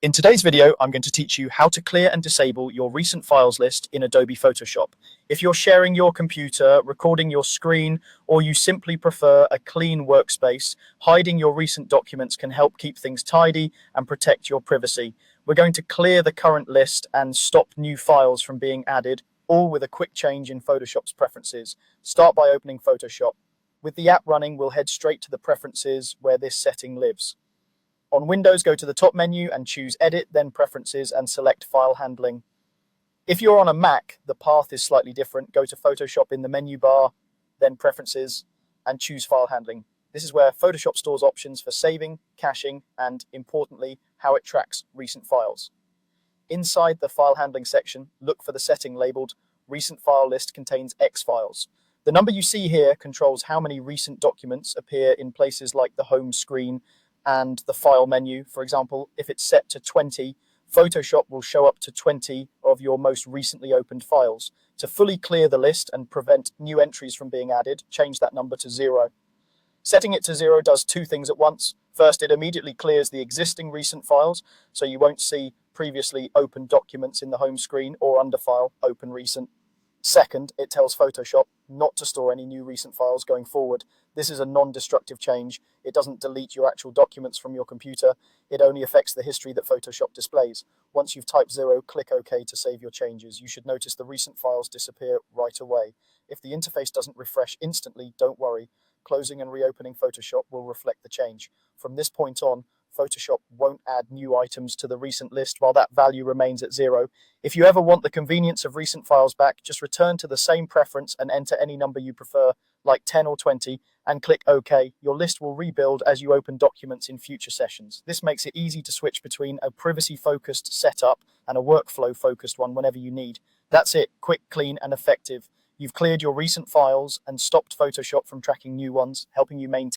In today's video, I'm going to teach you how to clear and disable your recent files list in Adobe Photoshop. If you're sharing your computer, recording your screen, or you simply prefer a clean workspace, hiding your recent documents can help keep things tidy and protect your privacy. We're going to clear the current list and stop new files from being added, all with a quick change in Photoshop's preferences. Start by opening Photoshop. With the app running, we'll head straight to the preferences where this setting lives. On Windows, go to the top menu and choose Edit, then Preferences, and select File Handling. If you're on a Mac, the path is slightly different. Go to Photoshop in the menu bar, then Preferences, and choose File Handling. This is where Photoshop stores options for saving, caching, and, importantly, how it tracks recent files. Inside the File Handling section, look for the setting labeled Recent File List contains X files. The number you see here controls how many recent documents appear in places like the home screen and the file menu. For example, if it's set to 20, Photoshop will show up to 20 of your most recently opened files. To fully clear the list and prevent new entries from being added, change that number to 0. Setting it to 0 does two things at once. First, it immediately clears the existing recent files, so you won't see previously opened documents in the home screen or under File, Open Recent. Second, it tells Photoshop not to store any new recent files going forward. This is a non-destructive change. It doesn't delete your actual documents from your computer. It only affects the history that Photoshop displays. Once you've typed 0, click OK to save your changes. You should notice the recent files disappear right away. If the interface doesn't refresh instantly, don't worry. Closing and reopening Photoshop will reflect the change. From this point on, Photoshop won't add new items to the recent list while that value remains at 0. If you ever want the convenience of recent files back, just return to the same preference and enter any number you prefer, like 10 or 20, and click OK. Your list will rebuild as you open documents in future sessions. This makes it easy to switch between a privacy-focused setup and a workflow-focused one whenever you need. That's it, quick, clean, and effective. You've cleared your recent files and stopped Photoshop from tracking new ones, helping you maintain